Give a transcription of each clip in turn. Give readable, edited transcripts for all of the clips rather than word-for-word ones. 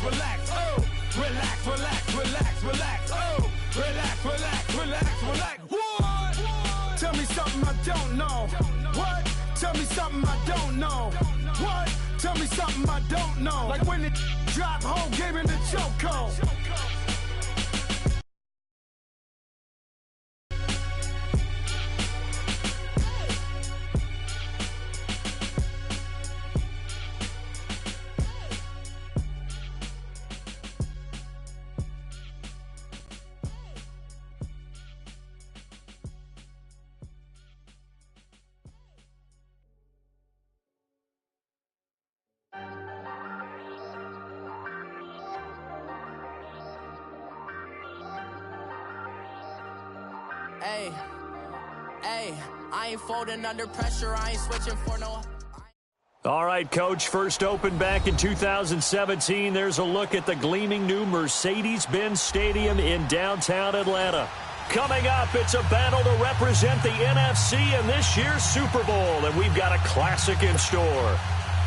relax, oh. Relax, relax, relax, relax, oh. Relax, relax, relax, relax. What? Tell me something I don't know. What? Tell me something I don't know. What? Tell me something I don't know. Like when it drop, whole game in the chokehold. Hey, I ain't folding under pressure. I ain't switching for no... All right, Coach, first opened back in 2017. There's a look at the gleaming new Mercedes-Benz Stadium in downtown Atlanta. Coming up, it's a battle to represent the NFC in this year's Super Bowl, and we've got a classic in store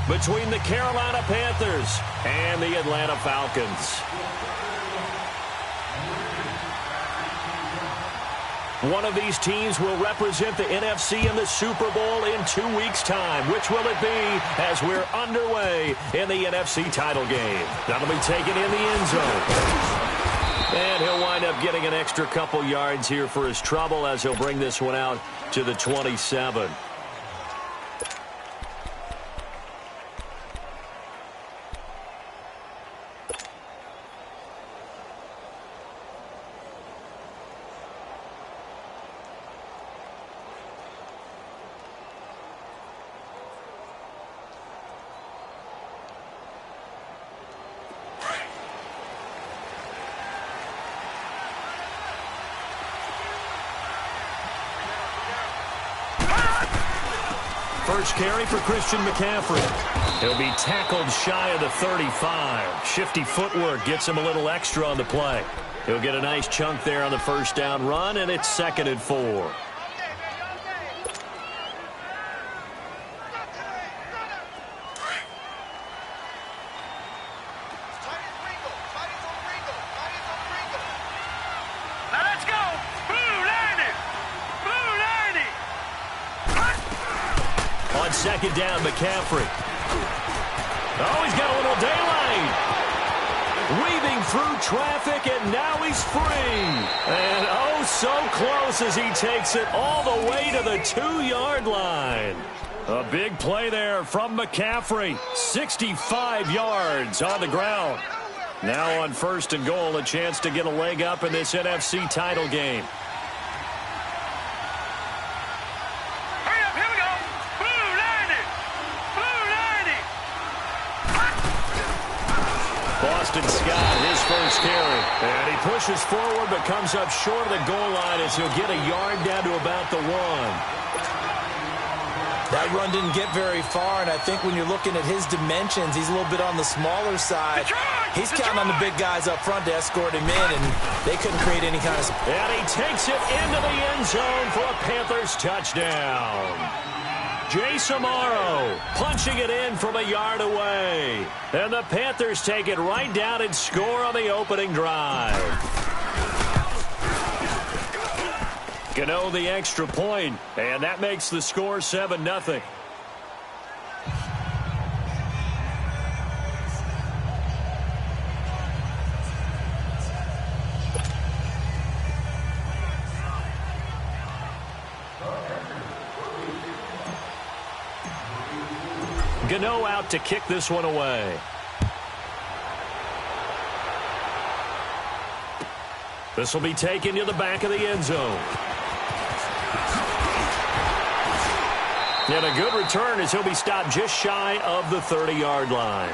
between the Carolina Panthers and the Atlanta Falcons. One of these teams will represent the NFC in the Super Bowl in 2 weeks' time. Which will it be as we're underway in the NFC title game? That'll be taken in the end zone. And he'll wind up getting an extra couple yards here for his trouble as he'll bring this one out to the 27. First carry for Christian McCaffrey. He'll be tackled shy of the 35. Shifty footwork gets him a little extra on the play. He'll get a nice chunk there on the first down run, and it's 2nd and 4. Second down, McCaffrey. Oh, he's got a little daylight. Weaving through traffic, and now he's free. And oh, so close as he takes it all the way to the 2-yard line. A big play there from McCaffrey. 65 yards on the ground. Now on 1st and goal, a chance to get a leg up in this NFC title game. Scott, his first carry. And he pushes forward but comes up short of the goal line as he'll get a yard down to about the 1. That run didn't get very far, and I think when you're looking at his dimensions, he's a little bit on the smaller side. He's counting on the big guys up front to escort him in, and they couldn't create any kind of... And he takes it into the end zone for a Panthers touchdown. Jay Samaro punching it in from a yard away. And the Panthers take it right down and score on the opening drive. Gano the extra point, and that makes the score 7-0. Gano out to kick this one away. This will be taken to the back of the end zone. And a good return as he'll be stopped just shy of the 30-yard line.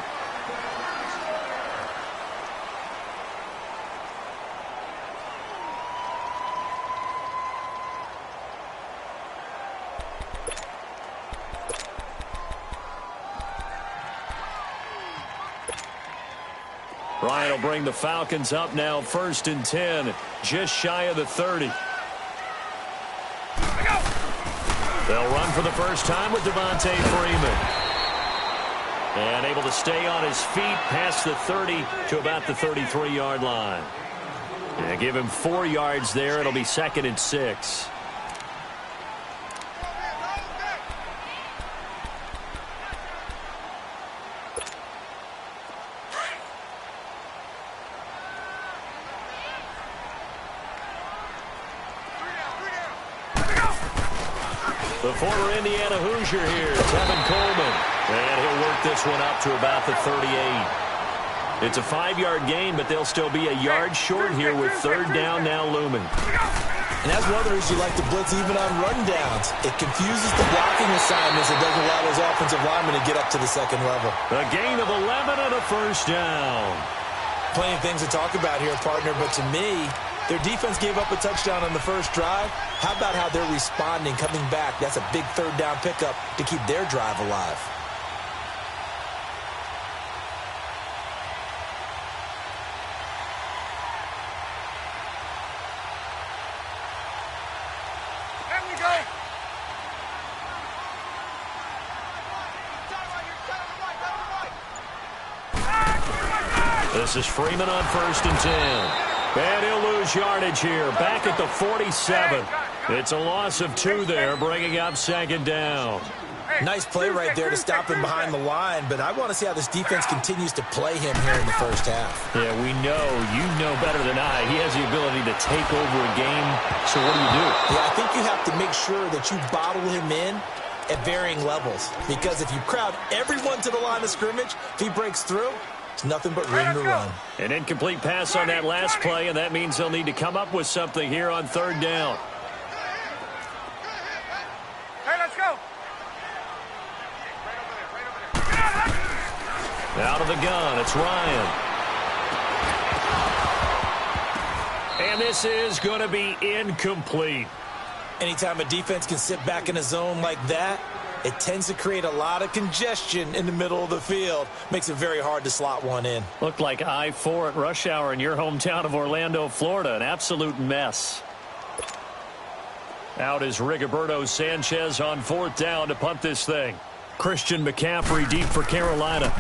Ryan will bring the Falcons up now 1st and 10, just shy of the 30. They'll run for the first time with Devontae Freeman. And able to stay on his feet past the 30 to about the 33-yard line. And give him 4 yards there. It'll be 2nd and 6. The former Indiana Hoosier here, Tevin Coleman. And he'll work this one up to about the 38. It's a 5-yard gain, but they'll still be a yard short here with 3rd down now looming. And that's one of the reasons you like to blitz even on rundowns. It confuses the blocking assignments and doesn't allow those offensive linemen to get up to the 2nd level. A gain of 11 and a 1st down. Plenty of things to talk about here, partner, but to me, their defense gave up a touchdown on the first drive. How about how they're responding, coming back? That's a big 3rd down pickup to keep their drive alive. This is Freeman on 1st and 10. And he'll lose yardage here. Back at the 47. It's a loss of 2 there, bringing up 2nd down. Nice play right there to stop him behind the line, but I want to see how this defense continues to play him here in the first half. Yeah, we know. You know better than I. He has the ability to take over a game. So what do? Yeah, I think you have to make sure that you bottle him in at varying levels, because if you crowd everyone to the line of scrimmage, if he breaks through, it's nothing but room to run. An incomplete pass on that last play, and that means they'll need to come up with something here on 3rd down. Hey, let's go. Out of the gun, it's Ryan. And this is going to be incomplete. Anytime a defense can sit back in a zone like that, it tends to create a lot of congestion in the middle of the field. Makes it very hard to slot one in. Looked like I-4 at rush hour in your hometown of Orlando, Florida. An absolute mess. Out is Rigoberto Sanchez on 4th down to punt this thing. Christian McCaffrey deep for Carolina.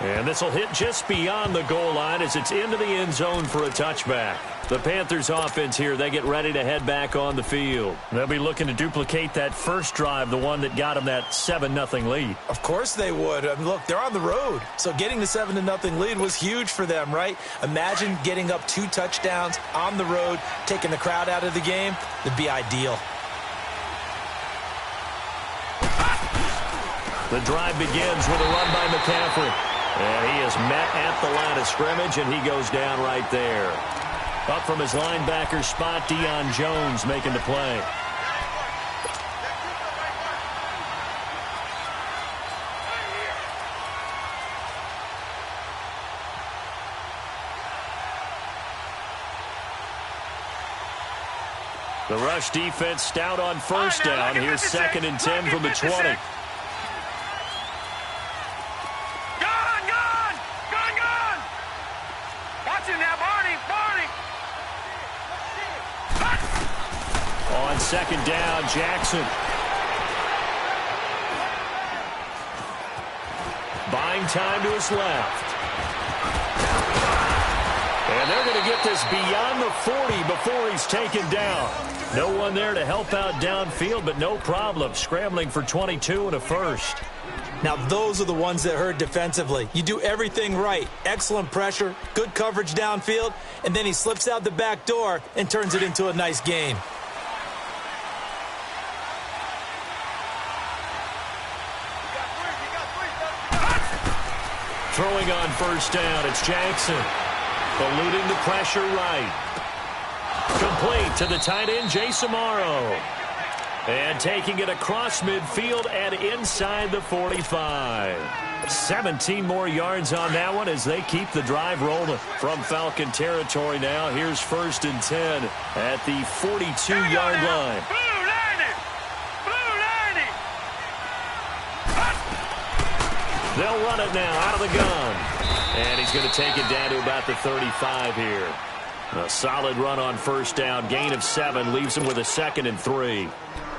And this will hit just beyond the goal line as it's into the end zone for a touchback. The Panthers offense here, they get ready to head back on the field. They'll be looking to duplicate that first drive, the one that got them that 7-0 lead. Of course they would. I mean, look, they're on the road. So getting the 7-0 lead was huge for them, right? Imagine getting up 2 touchdowns on the road, taking the crowd out of the game. It'd be ideal. The drive begins with a run by McCaffrey. And he is met at the line of scrimmage, and he goes down right there. Up from his linebacker spot, Deion Jones making the play. The rush defense stout on 1st down. Here's 2nd and 10 from the 20. On 2nd down, Jackson. Buying time to his left. And they're going to get this beyond the 40 before he's taken down. No one there to help out downfield, but no problem. Scrambling for 22 and a 1st. Now, those are the ones that hurt defensively. You do everything right. Excellent pressure, good coverage downfield, and then he slips out the back door and turns it into a nice gain. Throwing on 1st down, it's Jackson. Eluding the pressure right. Complete to the tight end, Jason Morrow. And taking it across midfield and inside the 45. 17 more yards on that one as they keep the drive rolling. From Falcon territory now, here's 1st and 10 at the 42-yard line. They'll run it now out of the gun. And he's going to take it down to about the 35 here. A solid run on first down. Gain of 7 leaves them with a 2nd and 3.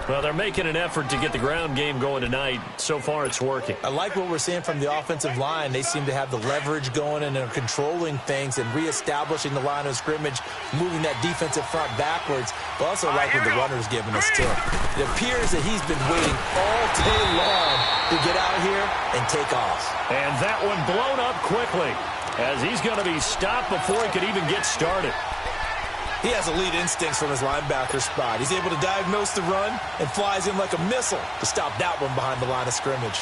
Well, they're making an effort to get the ground game going tonight. So far, it's working. I like what we're seeing from the offensive line. They seem to have the leverage going and are controlling things and reestablishing the line of scrimmage, moving that defensive front backwards. But also like what the runner's giving us, too. It appears that he's been waiting all day long to get out here and take off. And that one blown up quickly as he's going to be stopped before he could even get started. He has elite instincts from his linebacker spot. He's able to diagnose the run and flies in like a missile to stop that one behind the line of scrimmage.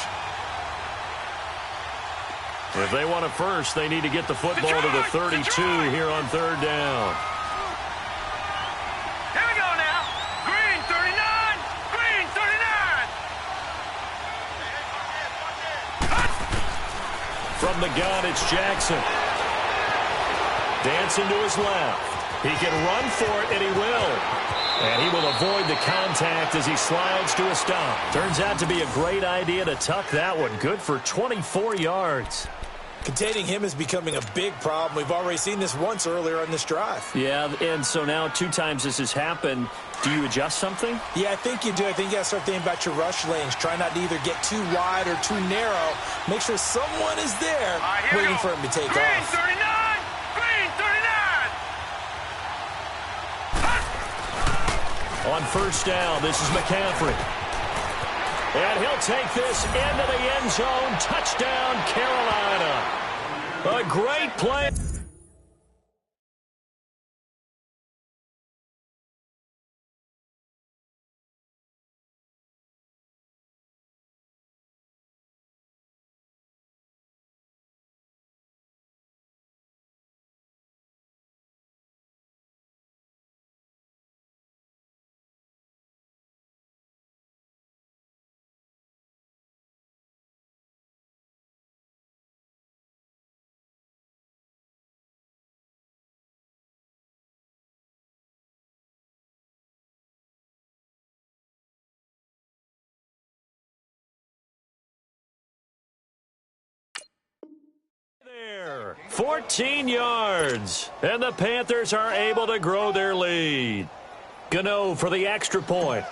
If they want a first, they need to get the football to the 32 here on 3rd down. Here we go now. Green 39. Green 39. From the gun, it's Jackson. Dancing to his left. He can run for it, and he will. And he will avoid the contact as he slides to a stop. Turns out to be a great idea to tuck that one. Good for 24 yards. Containing him is becoming a big problem. We've already seen this once earlier on this drive. Yeah, and so now 2 times this has happened. Do you adjust something? Yeah, I think you do. I think you got to start thinking about your rush lanes. Try not to either get too wide or too narrow. Make sure someone is there waiting for him to take off. 39. Green 39. On first down, this is McCaffrey. And he'll take this into the end zone. Touchdown, Carolina. A great play. There, 14 yards, and the Panthers are able to grow their lead. Gano for the extra point.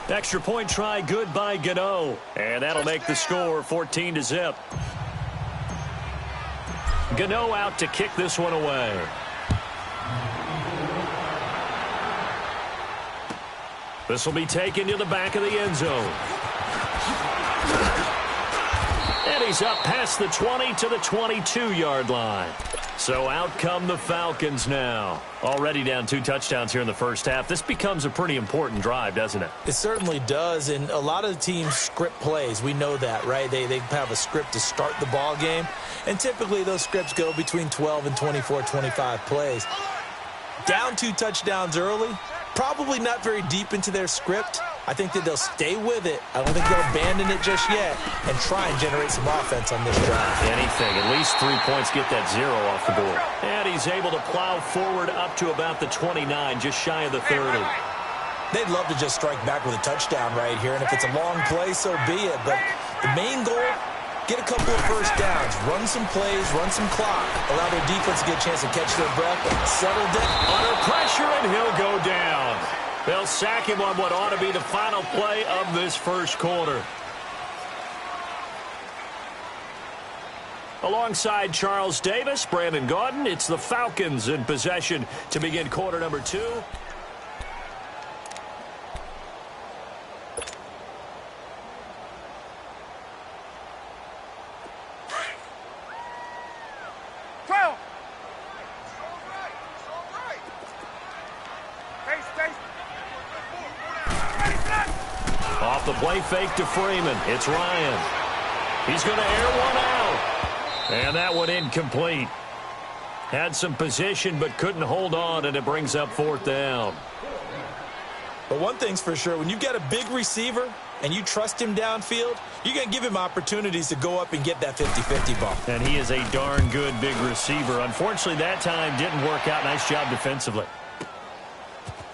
Extra point try good by Gano, and that'll make the score 14-0. Gano out to kick this one away. This will be taken to the back of the end zone. And he's up past the 20 to the 22-yard line. So out come the Falcons now. Already down 2 touchdowns here in the first half. This becomes a pretty important drive, doesn't it? It certainly does, and a lot of the teams script plays. We know that, right? They have a script to start the ball game, and typically those scripts go between 12 and 24, 25 plays. Down 2 touchdowns early, probably not very deep into their script. I think that they'll stay with it. I don't think they'll abandon it just yet and try and generate some offense on this drive. Anything. At least 3 points get that 0 off the board. And he's able to plow forward up to about the 29, just shy of the 30. They'd love to just strike back with a touchdown right here, and if it's a long play, so be it. But the main goal, get a couple of first downs, run some plays, run some clock, allow their defense to get a chance to catch their breath, settle down. Under pressure, and he'll go down. They'll sack him on what ought to be the final play of this first quarter. Alongside Charles Davis, Brandon Gaudin, it's the Falcons in possession to begin quarter number 2. Off the play fake to Freeman. It's Ryan. He's going to air one out. And that one incomplete. Had some position but couldn't hold on, and it brings up 4th down. But one thing's for sure, when you've got a big receiver and you trust him downfield, you're going to give him opportunities to go up and get that 50-50 ball. And he is a darn good big receiver. Unfortunately, that time didn't work out. Nice job defensively.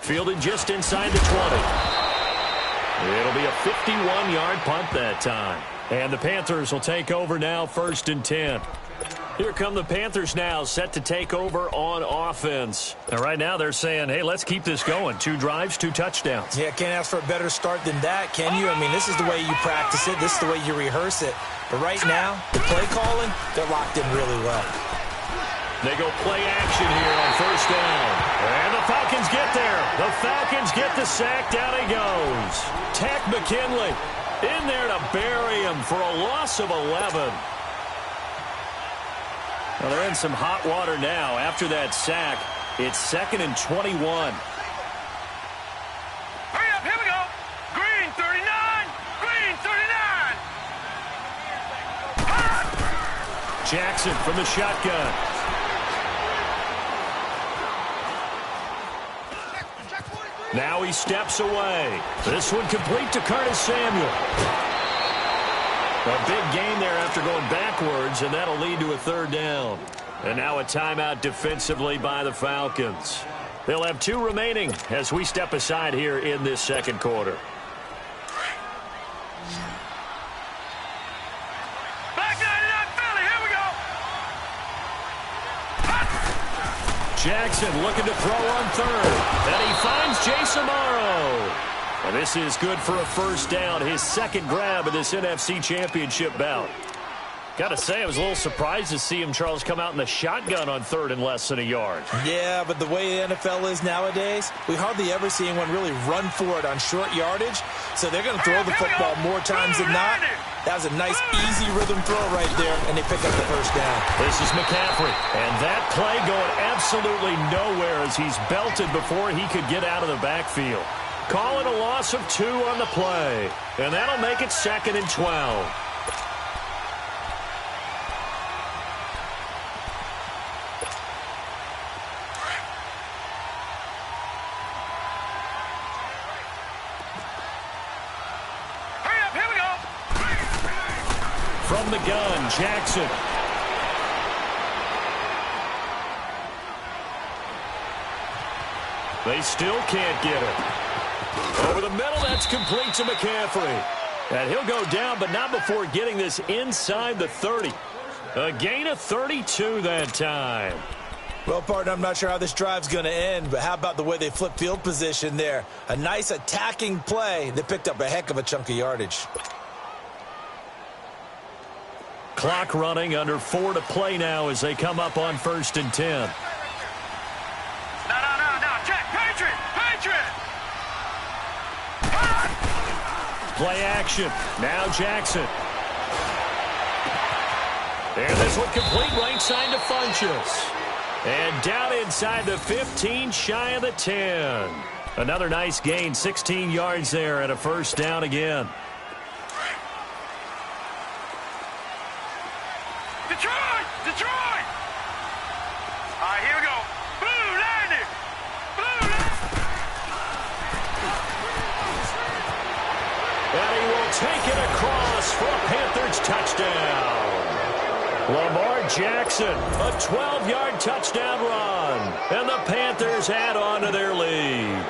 Fielded just inside the 20. It'll be a 51-yard punt that time. And the Panthers will take over now, 1st and 10. Here come the Panthers now, set to take over on offense. And right now they're saying, hey, let's keep this going. 2 drives, 2 touchdowns. Yeah, can't ask for a better start than that, can you? I mean, this is the way you practice it. This is the way you rehearse it. But right now, the play calling, they're locked in really well. They go play action here on 1st down. And the Falcons get there. The Falcons get the sack. Down he goes. Tech McKinley in there to bury him for a loss of 11. Well, they're in some hot water now. After that sack, it's 2nd and 21. Hurry up, here we go. Green 39, green 39. Jackson from the shotgun. Now he steps away. This one complete to Curtis Samuel. A big gain there after going backwards, and that'll lead to a 3rd down. And now a timeout defensively by the Falcons. They'll have 2 remaining as we step aside here in this 2nd quarter. Back 99 Philly, here we go. Jackson looking to throw on 3rd. And he finds Jason Morrow. And this is good for a 1st down, his 2nd grab of this NFC Championship bout. Got to say, I was a little surprised to see him, Charles, come out in the shotgun on 3rd and less than a yard. Yeah, but the way the NFL is nowadays, we hardly ever see anyone really run for it on short yardage. So they're going to throw the football more times than not. That was a nice, easy rhythm throw right there, and they pick up the 1st down. This is McCaffrey, and that play going absolutely nowhere as he's belted before he could get out of the backfield. Calling a loss of 2 on the play, and that'll make it 2nd and 12. Hurry up, here we go. From the gun, Jackson. They still can't get it. Over the middle, that's complete to McCaffrey. And he'll go down, but not before getting this inside the 30. A gain of 32 that time. Well, partner, I'm not sure how this drive's going to end, but how about the way they flip field position there? A nice attacking play. They picked up a heck of a chunk of yardage. Clock running, under 4 to play now as they come up on 1st and 10. No, check, Patriot. Play action. Now Jackson. And this one complete right side to Funchess. And down inside the 15, shy of the 10. Another nice gain, 16 yards there and a 1st down again. Detroit! All right, here we go. Blue landing. And he will take it across for a Panthers touchdown. Lamar Jackson, a 12-yard touchdown run. And the Panthers add on to their lead.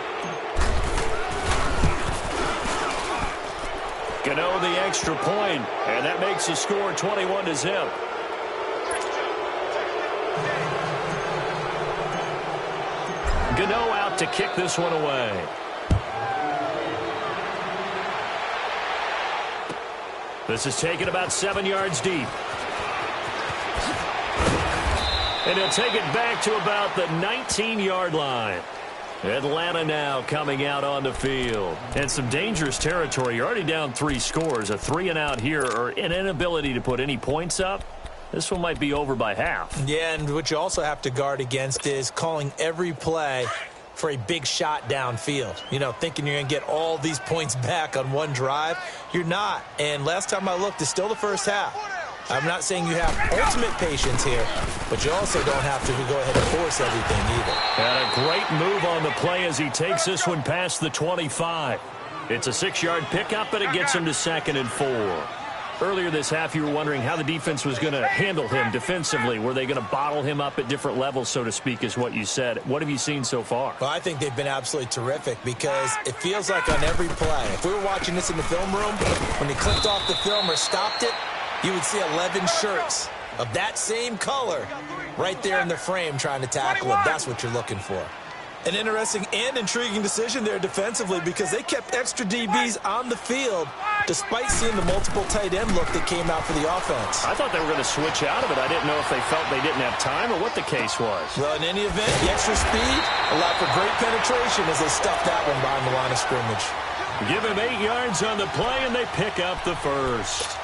Gano the extra point, and that makes the score 21-0. Gano out to kick this one away. This is taken about 7 yards deep. And he'll take it back to about the 19-yard line. Atlanta now coming out on the field. And some dangerous territory. You're already down 3 scores. A 3-and-out here, or an inability to put any points up. This one might be over by half. Yeah, and what you also have to guard against is calling every play for a big shot downfield. You know, thinking you're going to get all these points back on one drive. You're not. And last time I looked, it's still the first half. I'm not saying you have ultimate patience here, but you also don't have to go ahead and force everything either. And a great move on the play as he takes this one past the 25. It's a 6-yard pickup, but it gets him to 2nd and 4. Earlier this half, you were wondering how the defense was going to handle him defensively. Were they going to bottle him up at different levels, so to speak, is what you said. What have you seen so far? Well, I think they've been absolutely terrific because it feels like on every play, if we were watching this in the film room, when he clicked off the film or stopped it, you would see 11 shirts of that same color right there in the frame trying to tackle him. That's what you're looking for. An interesting and intriguing decision there defensively because they kept extra DBs on the field despite seeing the multiple tight end look that came out for the offense. I thought they were going to switch out of it. I didn't know if they felt they didn't have time or what the case was. Well, in any event, the extra speed allowed for great penetration as they stuffed that one behind the line of scrimmage. Give him 8 yards on the play, and they pick up the first.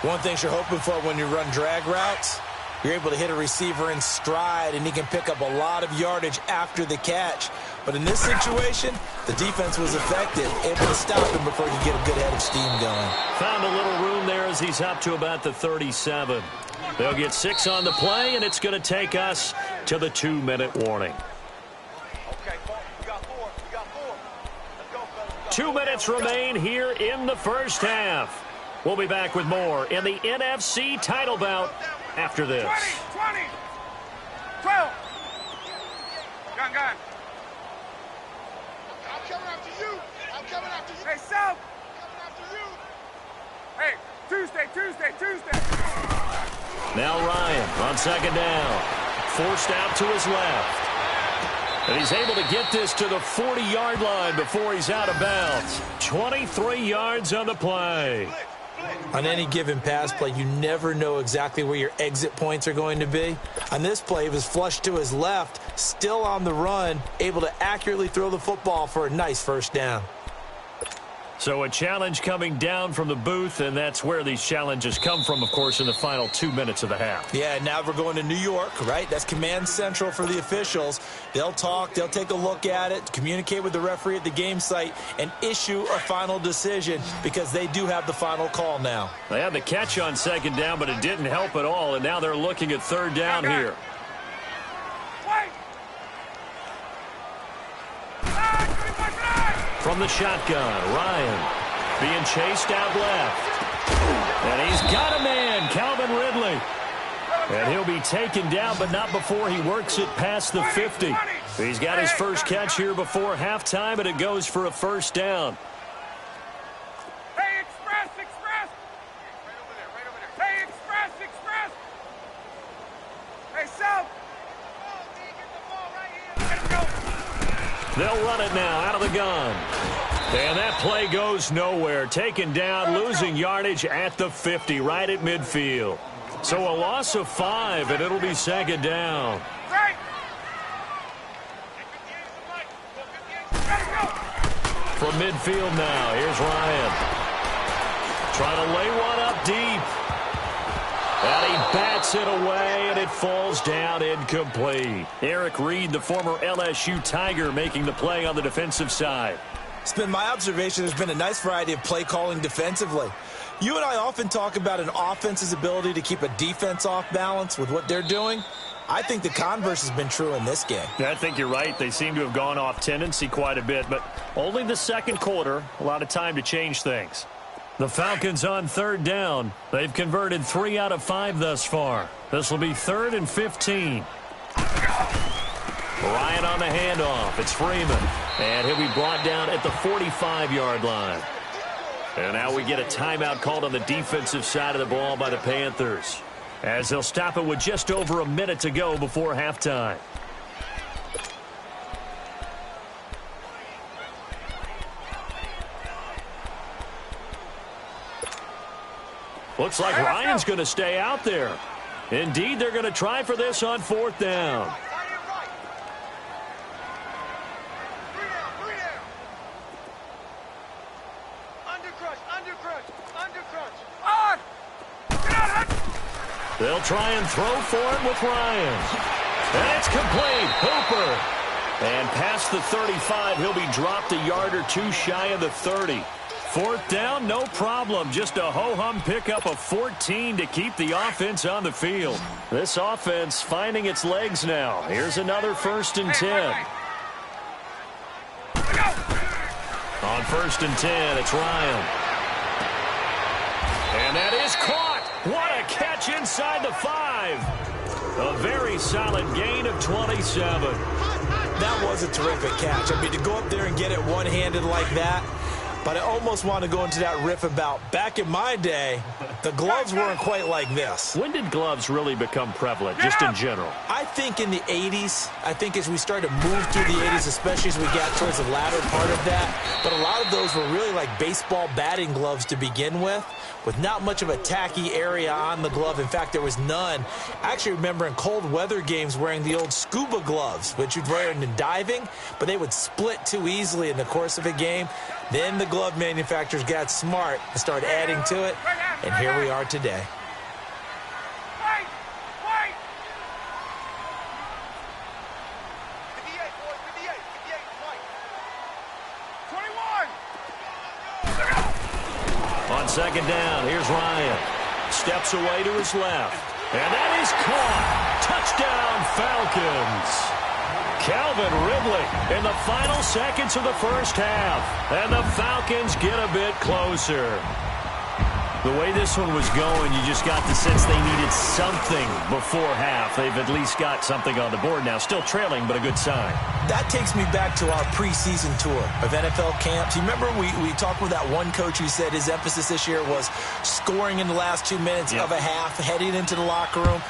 One thing you're hoping for when you run drag routes, you're able to hit a receiver in stride, and he can pick up a lot of yardage after the catch. But in this situation, the defense was effective, able to stop him before he could get a good head of steam going. Found a little room there as he's up to about the 37. They'll get 6 on the play, and it's going to take us to the 2-minute warning. 2 minutes remain here in the first half. We'll be back with more in the NFC title bout after this. 20, 12. Gun. I'm coming after you. I'm coming after you. Hey, South. Coming after you. Hey, Tuesday. Now Ryan on second down. Forced out to his left. And he's able to get this to the 40-yard line before he's out of bounds. 23 yards on the play. On any given pass play, you never know exactly where your exit points are going to be. On this play, he was flushed to his left, still on the run, able to accurately throw the football for a nice first down. So a challenge coming down from the booth, and that's where these challenges come from, of course, in the final 2 minutes of the half. Yeah, now we're going to New York, right? That's command central for the officials. They'll talk, they'll take a look at it, communicate with the referee at the game site, and issue a final decision because they do have the final call now. They had the catch on second down, but it didn't help at all, and now they're looking at third down here. From the shotgun, Ryan being chased out left. And he's got a man, Calvin Ridley. And he'll be taken down, but not before he works it past the 50. He's got his first catch here before halftime, and it goes for a first down. Hey, Express. Hey, Express. Hey, South. They'll run it now out of the gun. And that play goes nowhere. Taken down, losing yardage at the 50, right at midfield. So a loss of 5, and it'll be second down. From midfield now, here's Ryan. Trying to lay one up deep. And he bats it away, and it falls down incomplete. Eric Reed, the former LSU Tiger, making the play on the defensive side. It's been my observation there's been a nice variety of play calling defensively. You and I often talk about an offense's ability to keep a defense off balance with what they're doing. I think the converse has been true in this game. I think you're right. They seem to have gone off tendency quite a bit, but only the second quarter, a lot of time to change things. The Falcons on third down. They've converted 3 out of 5 thus far. This will be 3rd and 15. Ryan on the handoff. It's Freeman. And he'll be brought down at the 45-yard line. And now we get a timeout called on the defensive side of the ball by the Panthers, as they'll stop it with just over a minute to go before halftime. Looks like Ryan's going to stay out there. Indeed, they're going to try for this on 4th down. They'll try and throw for it with Ryan. And it's complete. Hooper. And past the 35, he'll be dropped a yard or 2 shy of the 30. 4th down, no problem. Just a ho-hum pickup of 14 to keep the offense on the field. This offense finding its legs now. Here's another 1st and 10. On 1st and 10, it's Ryan. And that is caught. What a catch inside the 5. A very solid gain of 27. That was a terrific catch. I mean, to go up there and get it one-handed like that, but I almost want to go into that riff about back in my day, the gloves weren't quite like this. When did gloves really become prevalent, just in general? I think in the 80s. I think as we started to move through the 80s, especially as we got towards the latter part of that. But a lot of those were really like baseball batting gloves to begin with not much of a tacky area on the glove. In fact, there was none. I actually remember in cold weather games wearing the old scuba gloves, which you'd wear in diving, but they would split too easily in the course of a game. Then the glove manufacturers got smart and started adding to it, and here we are today. On second down, here's Ryan. Steps away to his left. And that is caught. Touchdown, Falcons. Calvin Ridley in the final seconds of the first half. And the Falcons get a bit closer. The way this one was going, you just got the sense they needed something before half. They've at least got something on the board now. Still trailing, but a good sign. That takes me back to our preseason tour of NFL camps. You remember we talked with that one coach who said his emphasis this year was scoring in the last 2 minutes of a half, heading into the locker room.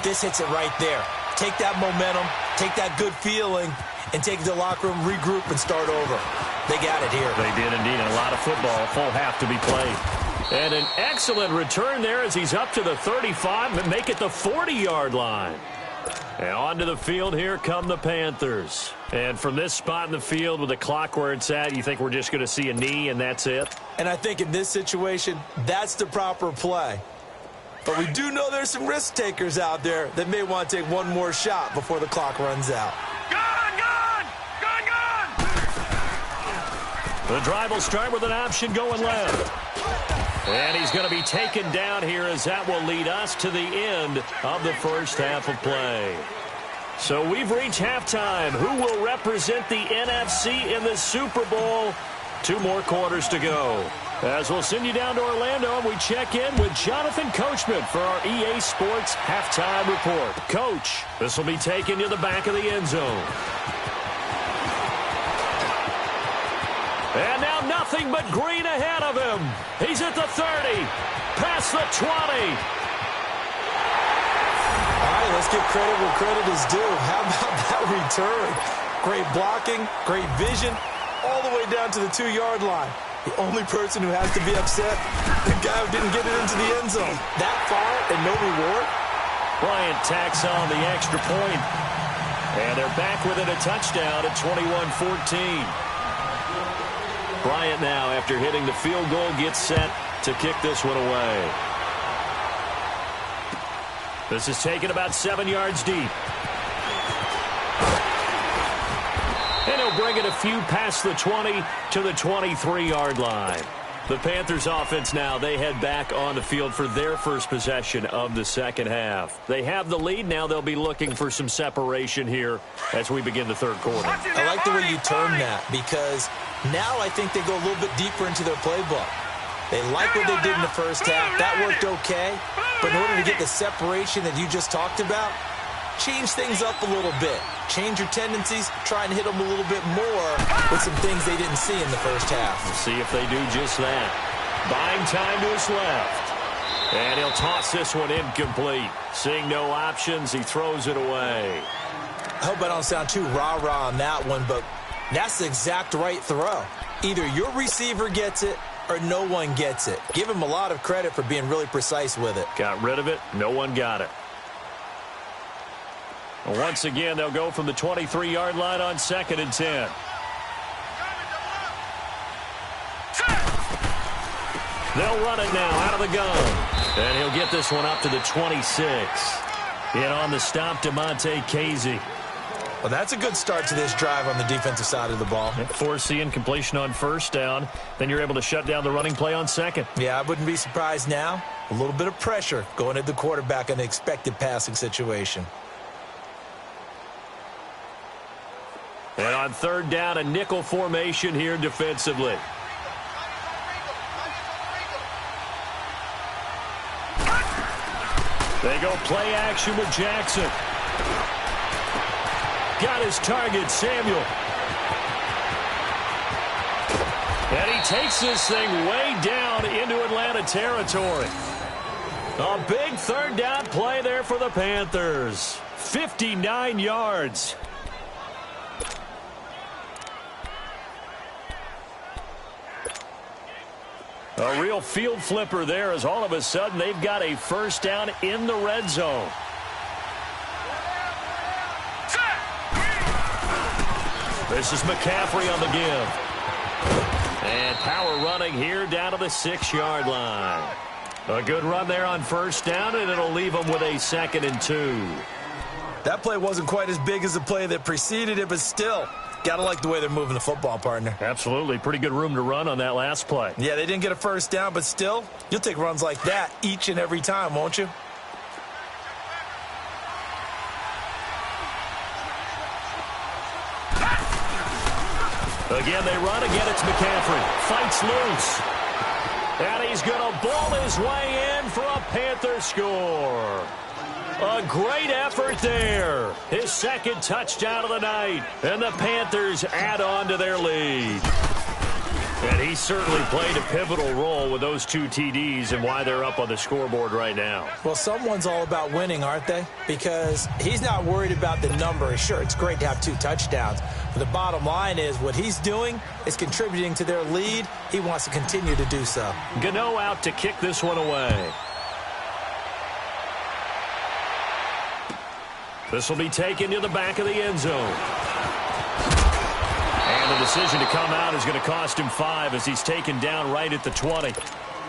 This hits it right there. Take that momentum, take that good feeling, and take it to the locker room, regroup, and start over. They got it here. They did indeed. And a lot of football, a full half to be played. And an excellent return there as he's up to the 35 and make it the 40-yard line. And onto the field, here come the Panthers. And from this spot in the field with the clock where it's at, you think we're just going to see a knee and that's it? And I think in this situation, that's the proper play. But we do know there's some risk takers out there that may want to take one more shot before the clock runs out. The drive will start with an option going left. And he's going to be taken down here as that will lead us to the end of the first half of play. So we've reached halftime. Who will represent the NFC in the Super Bowl? 2 more quarters to go. As we'll send you down to Orlando and we check in with Jonathan Coachman for our EA Sports Halftime Report. Coach, this will be taken to the back of the end zone. And now nothing but green ahead of him. He's at the 30, past the 20. All right, let's give credit where credit is due. How about that return? Great blocking, great vision, all the way down to the 2-yard line. The only person who has to be upset, the guy who didn't get it into the end zone. That far and no reward? Bryant tacks on the extra point. And they're back within a touchdown at 21-14. Bryant now, after hitting the field goal, gets set to kick this one away. This is taken about 7 yards deep. And he'll bring it a few past the 20 to the 23-yard line. The Panthers offense now, they head back on the field for their first possession of the second half. They have the lead. Now they'll be looking for some separation here as we begin the third quarter. I like the way you term that because now I think they go a little bit deeper into their playbook. They like what they did in the first half. That worked okay. But in order to get the separation that you just talked about, change things up a little bit. Change your tendencies. Try and hit them a little bit more with some things they didn't see in the first half. We'll see if they do just that. Buying time to his left. And he'll toss this one incomplete. Seeing no options, he throws it away. I hope I don't sound too rah-rah on that one, but that's the exact right throw. Either your receiver gets it or no one gets it. Give him a lot of credit for being really precise with it. Got rid of it. No one got it. And once again, they'll go from the 23-yard line on 2nd and 10. They'll run it now out of the gun. And he'll get this one up to the 26. In on the stop, DeMonte Casey. Well, that's a good start to this drive on the defensive side of the ball. Forcing completion on first down. Then you're able to shut down the running play on second. Yeah, I wouldn't be surprised now. A little bit of pressure going at the quarterback in the expected passing situation. And on 3rd down, a nickel formation here defensively. They go play action with Jackson. Got his target, Samuel. And he takes this thing way down into Atlanta territory. A big third down play there for the Panthers. 59 yards. A real field flipper there as all of a sudden they've got a first down in the red zone. This is McCaffrey on the give. And power running here down to the 6-yard line. A good run there on first down, and it'll leave them with a 2nd and 2. That play wasn't quite as big as the play that preceded it, but still, got to like the way they're moving the football, partner. Absolutely. Pretty good room to run on that last play. Yeah, they didn't get a first down, but still, you'll take runs like that each and every time, won't you? Again, they run. Again, it's McCaffrey. Fights loose. And he's going to ball his way in for a Panther score. A great effort there. His 2nd touchdown of the night. And the Panthers add on to their lead. And he certainly played a pivotal role with those 2 TDs and why they're up on the scoreboard right now. Well, someone's all about winning, aren't they? Because he's not worried about the number. Sure, it's great to have 2 touchdowns. But the bottom line is what he's doing is contributing to their lead. He wants to continue to do so. Gano out to kick this one away. This will be taken to the back of the end zone. And the decision to come out is going to cost him 5 as he's taken down right at the 20.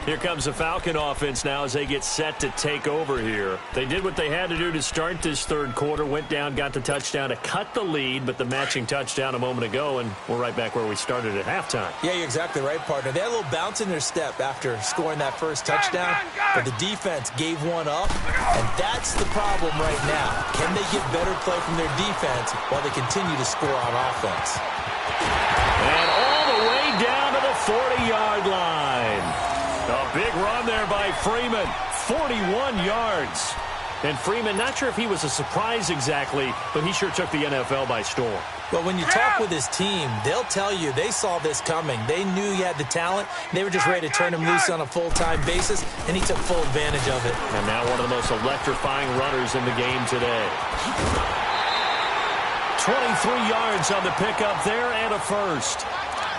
Here comes the Falcon offense now as they get set to take over here. They did what they had to do to start this third quarter, went down, got the touchdown to cut the lead, but the matching touchdown a moment ago, and we're right back where we started at halftime. Yeah, you're exactly right, partner. They had a little bounce in their step after scoring that first touchdown, but the defense gave one up, and that's the problem right now. Can they get better play from their defense while they continue to score on offense? And all the way down to the 40-yard line. A big run there by Freeman, 41 yards. And Freeman, not sure if he was a surprise exactly, but he sure took the NFL by storm. Well, when you talk with his team, they'll tell you they saw this coming. They knew he had the talent. They were just ready to turn him loose on a full-time basis, and he took full advantage of it. And now one of the most electrifying runners in the game today. 23 yards on the pickup there and a first.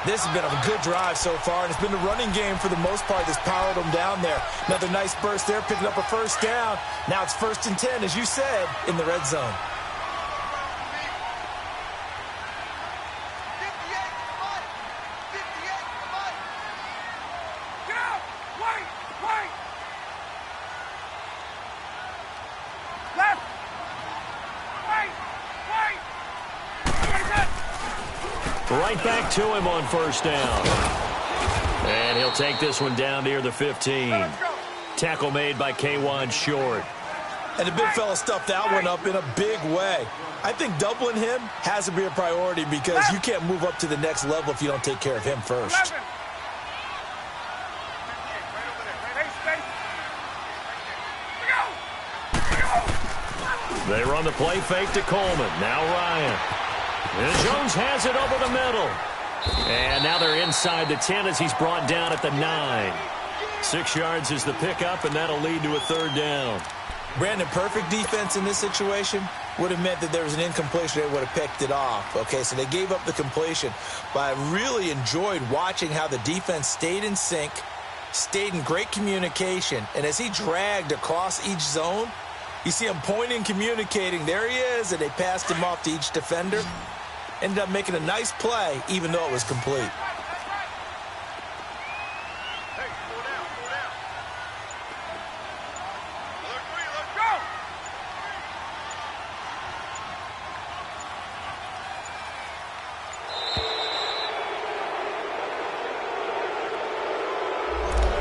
This has been a good drive so far, and it's been the running game for the most part that's powered them down there. Another nice burst there, picking up a first down. Now it's 1st and 10, as you said, in the red zone. Right back to him on first down. And he'll take this one down near the 15. Tackle made by K'Wan Short. And the big fella stuffed that one up in a big way. I think doubling him has to be a priority because you can't move up to the next level if you don't take care of him first. They run the play fake to Coleman. Now Ryan. And Jones has it over the middle. And now they're inside the 10 as he's brought down at the 9. 6 yards is the pickup, and that'll lead to a third down. Brandon, perfect defense in this situation would have meant that there was an incompletion. They would have picked it off. Okay, so they gave up the completion. But I really enjoyed watching how the defense stayed in sync, stayed in great communication. And as he dragged across each zone, you see him pointing, communicating. There he is, and they passed him off to each defender. Ended up making a nice play, even though it was complete.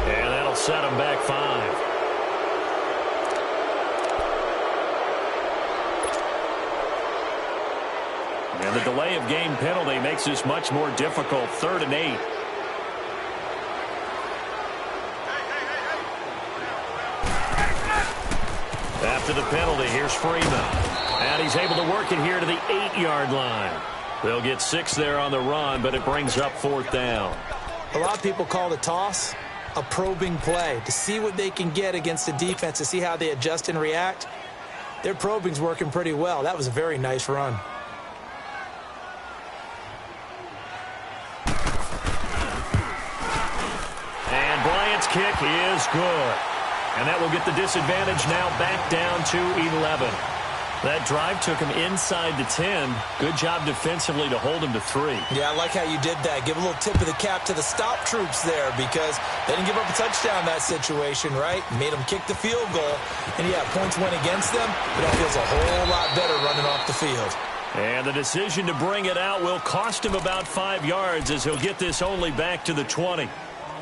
And that'll set him back 5. And the delay of game penalty makes this much more difficult. 3rd and 8. After the penalty, here's Freeman. And he's able to work it here to the 8-yard line. They'll get 6 there on the run, but it brings up 4th down. A lot of people call the toss a probing play to see what they can get against the defense, to see how they adjust and react. Their probing's working pretty well. That was a very nice run. And Bryant's kick is good. And that will get the disadvantage now back down to 11. That drive took him inside the 10. Good job defensively to hold him to 3. Yeah, I like how you did that. Give a little tip of the cap to the stop troops there, because they didn't give up a touchdown in that situation, right? Made them kick the field goal. And, yeah, points went against them, but that feels a whole lot better running off the field. And the decision to bring it out will cost him about 5 yards, as he'll get this only back to the 20.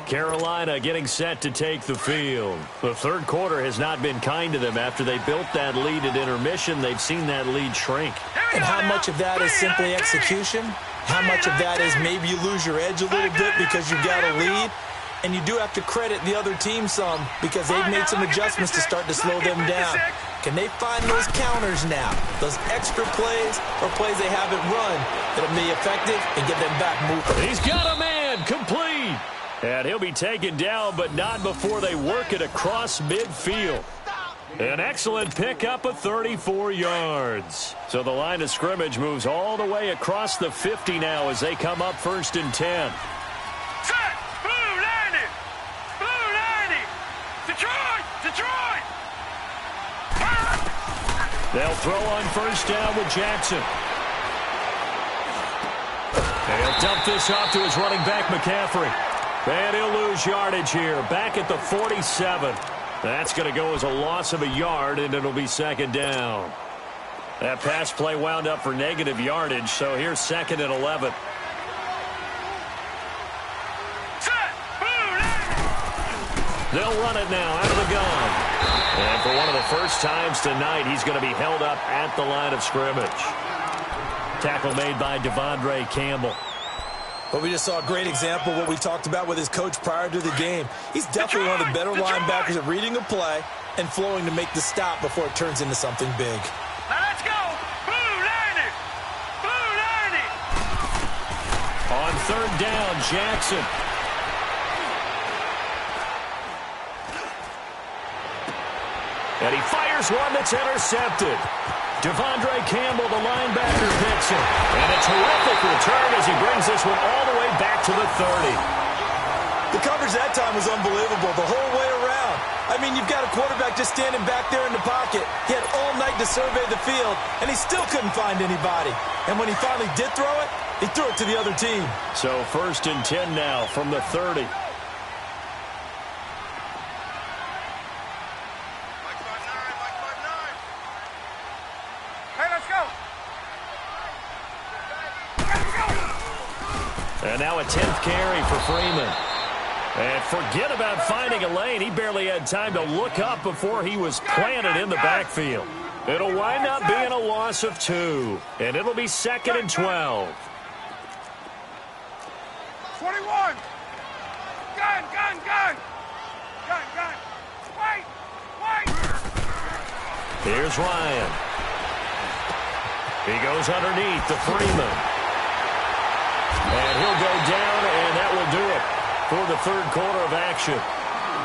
Carolina getting set to take the field. The third quarter has not been kind to them. After they built that lead at intermission, they've seen that lead shrink. And how much of that is simply execution? How much of that is maybe you lose your edge a little bit because you've got a lead? And you do have to credit the other team some, because they've made some adjustments to start to slow them down. Can they find those counters now, those extra plays or plays they haven't run that'll be effective and get them back moving? He's got a man complete. And he'll be taken down, but not before they work it across midfield. An excellent pickup of 34 yards. So the line of scrimmage moves all the way across the 50 now as they come up 1st and 10. Set! Blue 90! Blue 90! Detroit! Detroit! They'll throw on 1st down with Jackson. And he'll dump this off to his running back, McCaffrey. And he'll lose yardage here, back at the 47. That's going to go as a loss of a yard, and it'll be 2nd down. That pass play wound up for negative yardage, so here's 2nd and 11. They'll run it now out of the gun. And for one of the first times tonight, he's going to be held up at the line of scrimmage. Tackle made by Devondre Campbell. But we just saw a great example of what we talked about with his coach prior to the game. He's definitely one of the better linebackers at reading a play and flowing to make the stop before it turns into something big. Now let's go! Blue 90! Blue 90! On 3rd down, Jackson. And he fires one that's intercepted. Devondre Campbell, the linebacker, picks it. And a terrific return as he brings this one all the way back to the 30. The coverage that time was unbelievable the whole way around. I mean, you've got a quarterback just standing back there in the pocket. He had all night to survey the field, and he still couldn't find anybody. And when he finally did throw it, he threw it to the other team. So 1st and 10 now from the 30. And now a 10th carry for Freeman. And forget about finding a lane. He barely had time to look up before he was planted in the backfield. It'll wind up being a loss of 2. And it'll be 2nd and 12. 21! Gun, gun, gun! Gun, gun! Wait! Wait! Here's Ryan. He goes underneath to Freeman. And he'll go down, and that will do it for the 3rd quarter of action.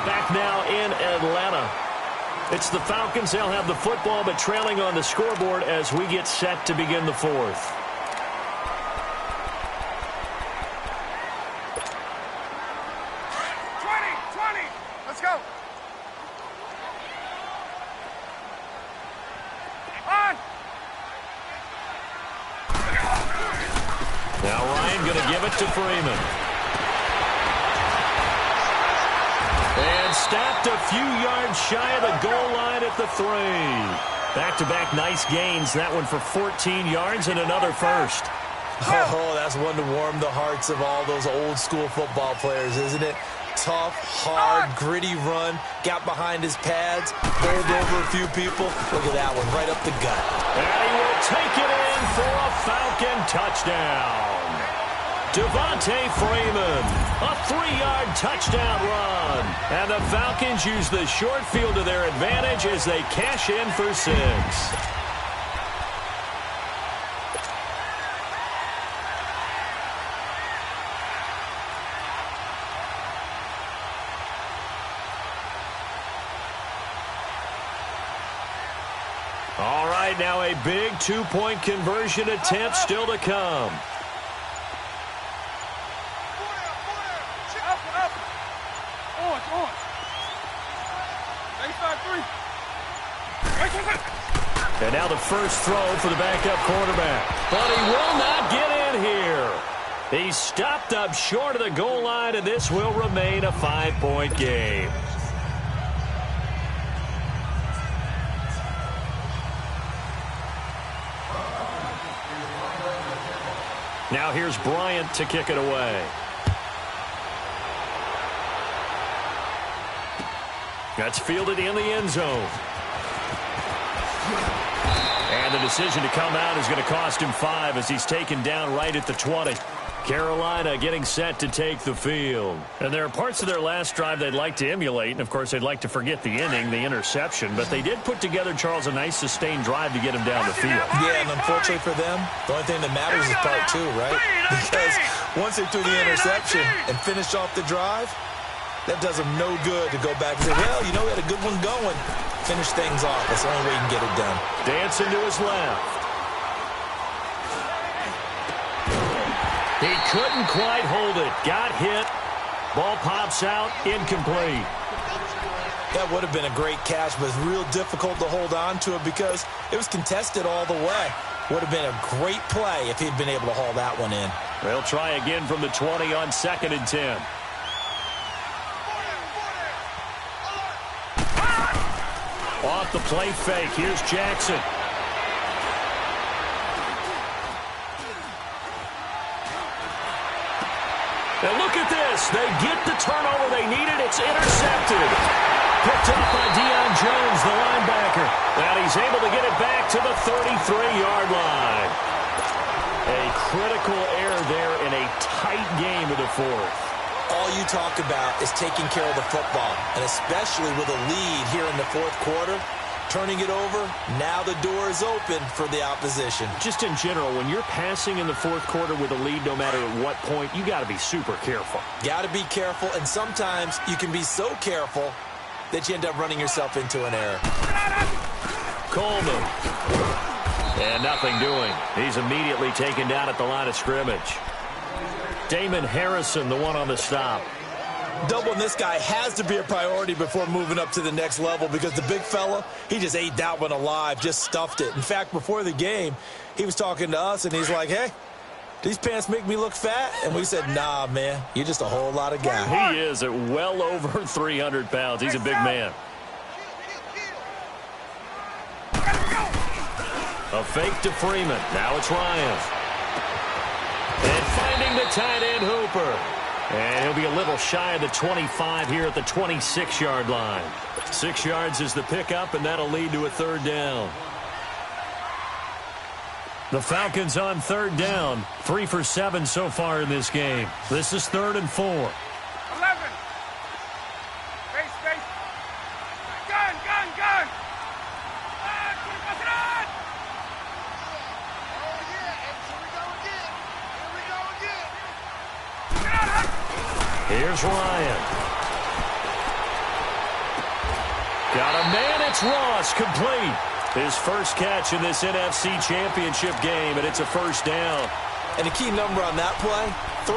Back now in Atlanta. It's the Falcons. They'll have the football, but trailing on the scoreboard as we get set to begin the 4th. Let's go! On! Now Ryan going to give it to Freeman. And stopped a few yards shy of the goal line at the 3. Back-to-back nice gains. That one for 14 yards and another first. Oh, that's one to warm the hearts of all those old-school football players, isn't it? Tough, hard, gritty run. Got behind his pads, bowled over a few people. Look at that one, right up the gut. And he will take it in for a Falcon touchdown. Devontae Freeman. A 3-yard touchdown run. And the Falcons use the short field to their advantage as they cash in for 6. All right, now a big 2-point conversion attempt still to come. And now the first throw for the backup quarterback. But he will not get in here. He's stopped up short of the goal line, and this will remain a 5-point game. Now here's Bryant to kick it away. That's fielded in the end zone. And the decision to come out is going to cost him 5 as he's taken down right at the 20. Carolina getting set to take the field. And there are parts of their last drive they'd like to emulate, and of course they'd like to forget the inning, the interception, but they did put together, Charles, a nice sustained drive to get him down the field. Yeah, and unfortunately for them, the only thing that matters is part 2, right? Because once they threw the interception and finished off the drive, that does them no good to go back and say, well, you know, we had a good one going. Finish things off. That's the only way you can get it done. Dancing to his left. He couldn't quite hold it. Got hit. Ball pops out. Incomplete. That would have been a great catch, but it's real difficult to hold on to it because it was contested all the way. Would have been a great play if he'd been able to haul that one in. They'll try again from the 20 on 2nd and 10. Off the play fake. Here's Jackson. And look at this. They get the turnover they needed. It's intercepted. Picked up by Deion Jones, the linebacker. And he's able to get it back to the 33-yard line. A critical error there in a tight game of the 4th. All you talk about is taking care of the football, and especially with a lead here in the 4th quarter, turning it over, now the door is open for the opposition. Just in general, when you're passing in the 4th quarter with a lead, no matter at what point, you got to be super careful. Got to be careful, and sometimes you can be so careful that you end up running yourself into an error. Coleman. And nothing doing. He's immediately taken down at the line of scrimmage. Damon Harrison, the one on the stop. Doubling this guy has to be a priority before moving up to the next level because the big fella, he just ate that one alive, just stuffed it. In fact, before the game, he was talking to us, and he's like, hey, these pants make me look fat? And we said, nah, man, you're just a whole lot of guy. He is at well over 300 pounds. He's a big man. A fake to Freeman. Now it's Ryan. And finding the tight end, Hooper. And he'll be a little shy of the 25 here at the 26-yard line. 6 yards is the pickup, and that'll lead to a 3rd down. The Falcons on 3rd down. 3 for 7 so far in this game. This is 3rd and 4. 11. Space. Gun. Here's Ryan. Got a man. It's Ross. Complete. His first catch in this NFC Championship game, and it's a 1st down. And the key number on that play, 3.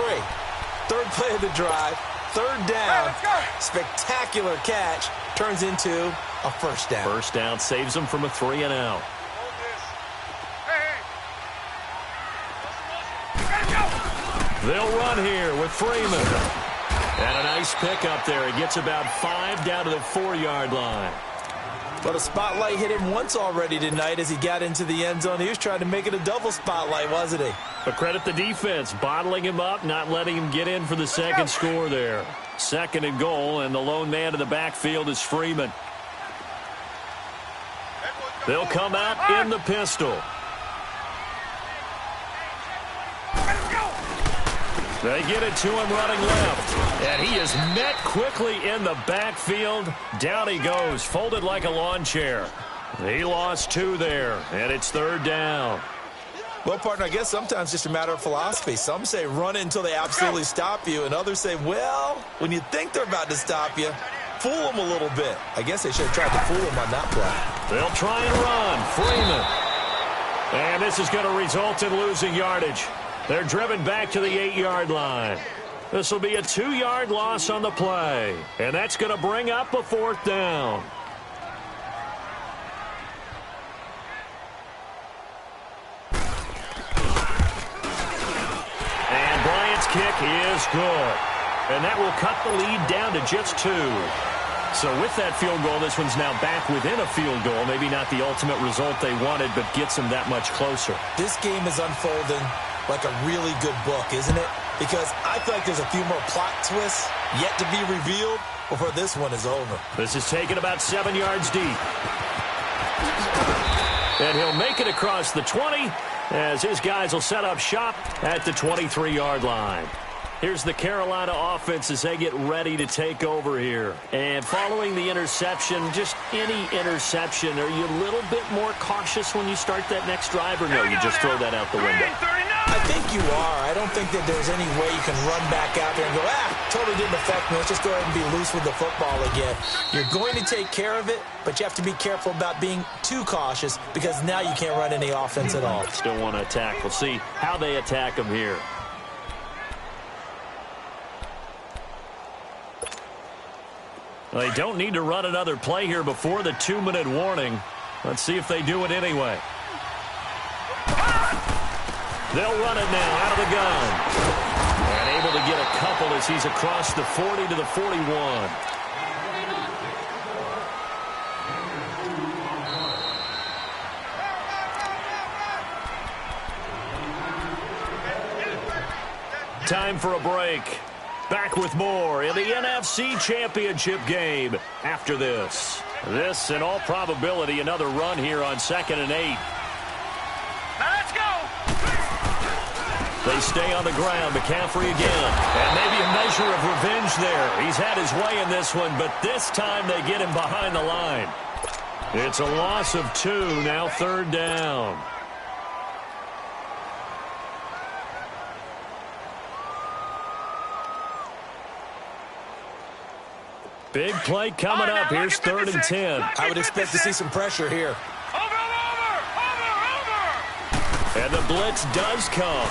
3rd play of the drive, 3rd down. Spectacular catch turns into a 1st down. 1st down saves them from a 3 and out. They'll run here with Freeman. And a nice pickup there. He gets about 5 down to the 4-yard line. But a spotlight hit him once already tonight as he got into the end zone. He was trying to make it a double spotlight, wasn't he? But credit the defense, bottling him up, not letting him get in for the 2nd score there. 2nd and goal, and the lone man in the backfield is Freeman. They'll come out in the pistol. They get it to him running left. And he is met quickly in the backfield. Down he goes, folded like a lawn chair. He lost 2 there, and it's third down. Well, partner, I guess sometimes it's just a matter of philosophy. Some say run it until they absolutely stop you, and others say, well, when you think they're about to stop you, fool them a little bit. I guess they should have tried to fool them on that play. They'll try and run. Freeman. And this is going to result in losing yardage. They're driven back to the 8-yard line. This will be a 2-yard loss on the play, and that's going to bring up a fourth down. And Bryant's kick is good. And that will cut the lead down to just 2. So with that field goal, this one's now back within a field goal. Maybe not the ultimate result they wanted, but gets them that much closer. This game is unfolding like a really good book, isn't it? Because I feel like there's a few more plot twists yet to be revealed before this one is over. This is taken about 7 yards deep. And he'll make it across the 20 as his guys will set up shop at the 23-yard line. Here's the Carolina offense as they get ready to take over here. And following the interception, just any interception, are you a little bit more cautious when you start that next drive, or no, you just throw that out the window? I think you are. I don't think that there's any way you can run back out there and go, totally didn't affect me. Let's just go ahead and be loose with the football again. You're going to take care of it, but you have to be careful about being too cautious because now you can't run any offense at all. Still want to attack. We'll see how they attack them here. They don't need to run another play here before the 2-minute warning. Let's see if they do it anyway. They'll run it now out of the gun. And able to get a couple as he's across the 40 to the 41. Time for a break. Back with more in the NFC Championship game after this. This, in all probability, another run here on 2nd and 8. Now let's go. They stay on the ground. McCaffrey again. And maybe a measure of revenge there. He's had his way in this one, but this time they get him behind the line. It's a loss of 2, now third down. Big play coming up. Here's 3rd and 10. I would expect to see some pressure here. Over. And the blitz does come.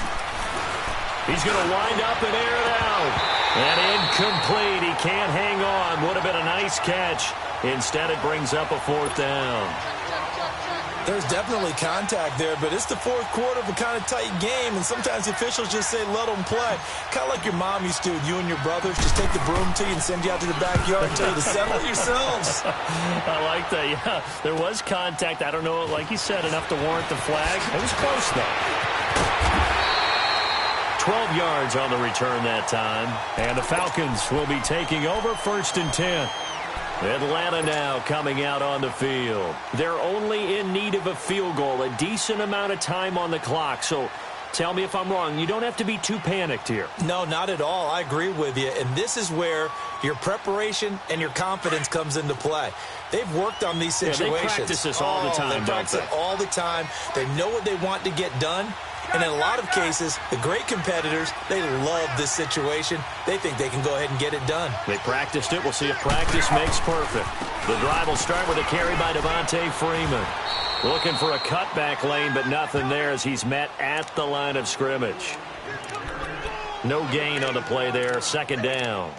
He's going to wind up and air it out. And incomplete. He can't hang on. Would have been a nice catch. Instead, it brings up a 4th down. There's definitely contact there, but it's the 4th quarter of a kind of tight game, and sometimes the officials just say, let them play. Kind of like your mom used to, you and your brothers, just take the broom to you and send you out to the backyard and tell you to settle it yourselves. I like that, yeah. There was contact. I don't know, like you said, enough to warrant the flag. It was close, though. 12 yards on the return that time, and the Falcons will be taking over 1st and 10. Atlanta now coming out on the field. They're only in need of a field goal, a decent amount of time on the clock. So tell me if I'm wrong. You don't have to be too panicked here. No, not at all. I agree with you. And this is where your preparation and your confidence comes into play. They've worked on these situations. They practice this all the time, They practice it all the time. They know what they want to get done. And in a lot of cases, the great competitors, they love this situation. They think they can go ahead and get it done. They practiced it. We'll see if practice makes perfect. The drive will start with a carry by Devontae Freeman. Looking for a cutback lane, but nothing there as he's met at the line of scrimmage. No gain on the play there. 2nd down.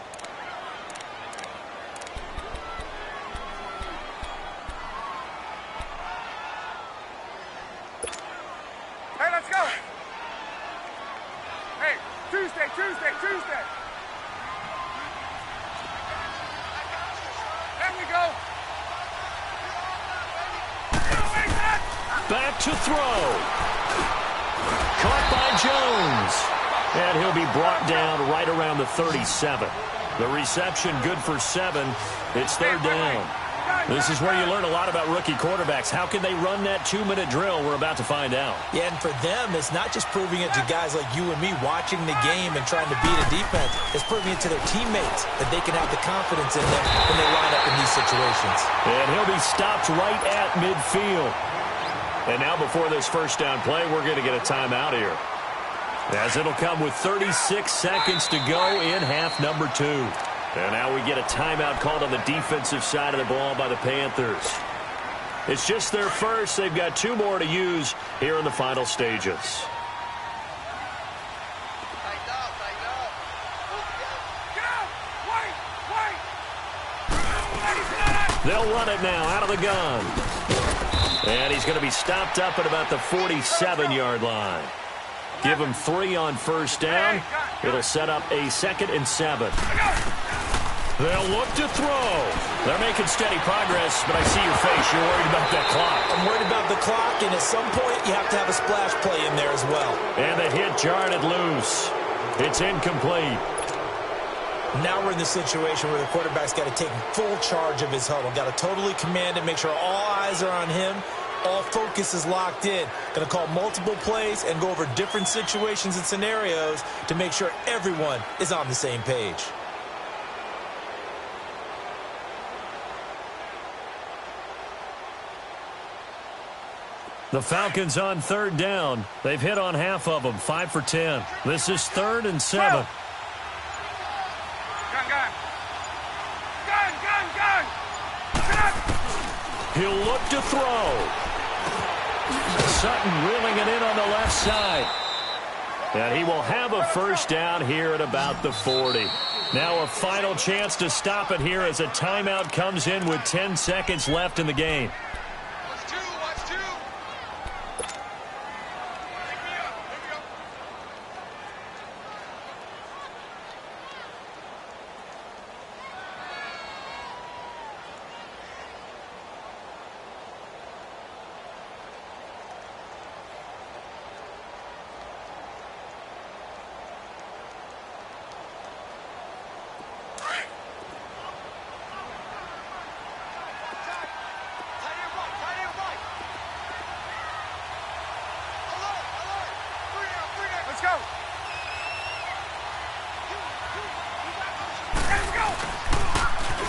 Tuesday. There we go. Back to throw. Caught by Jones. And he'll be brought down right around the 37. The reception good for 7. It's 3rd down. This is where you learn a lot about rookie quarterbacks. How can they run that 2-minute drill? We're about to find out. Yeah, and for them, it's not just proving it to guys like you and me watching the game and trying to beat a defense. It's proving it to their teammates that they can have the confidence in them when they line up in these situations. And he'll be stopped right at midfield. And now before this first down play, we're going to get a timeout here, as it'll come with 36 seconds to go in half number 2. And now we get a timeout called on the defensive side of the ball by the Panthers. It's just their first. They've got 2 more to use here in the final stages. They'll run it now out of the gun. And he's going to be stopped up at about the 47-yard line. Give him 3 on first down. It'll set up a 2nd and 7. They'll look to throw. They're making steady progress, but I see your face. You're worried about that clock. I'm worried about the clock, and at some point, you have to have a splash play in there as well. And the hit jarred it loose. It's incomplete. Now we're in the situation where the quarterback's got to take full charge of his huddle. Got to totally command it, make sure all eyes are on him. All focus is locked in. Going to call multiple plays and go over different situations and scenarios to make sure everyone is on the same page. The Falcons on 3rd down. They've hit on half of them, 5 for 10. This is 3rd and 7. He'll look to throw. Sutton reeling it in on the left side. And he will have a first down here at about the 40. Now a final chance to stop it here as a timeout comes in with 10 seconds left in the game.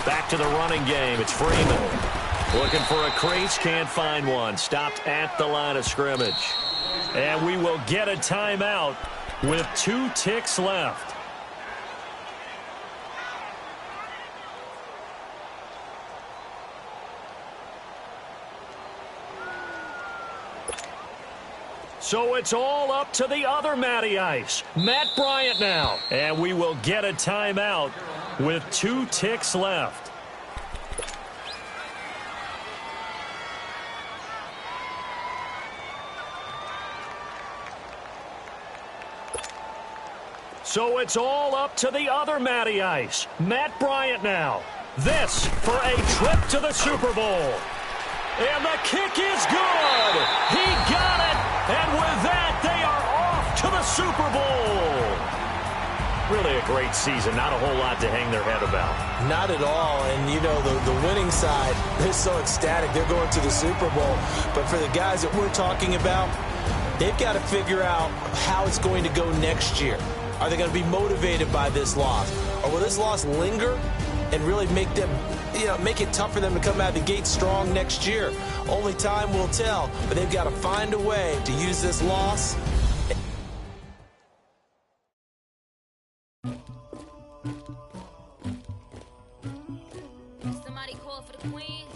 Back to the running game. It's Freeman. Looking for a crease. Can't find one. Stopped at the line of scrimmage. And we will get a timeout with 2 ticks left. So it's all up to the other Matty Ice, Matt Bryant now. And we will get a timeout with 2 ticks left. So it's all up to the other Matty Ice, Matt Bryant now. This for a trip to the Super Bowl. And the kick is good. He got it. And with that, they are off to the Super Bowl. Really a great season. Not a whole lot to hang their head about. Not at all. And, you know, the winning side, they're so ecstatic. They're going to the Super Bowl. But for the guys that we're talking about, they've got to figure out how it's going to go next year. Are they going to be motivated by this loss? Or will this loss linger and really make them, make it tough for them to come out of the gate strong next year? Only time will tell, but they've got to find a way to use this loss. Somebody call for the queen.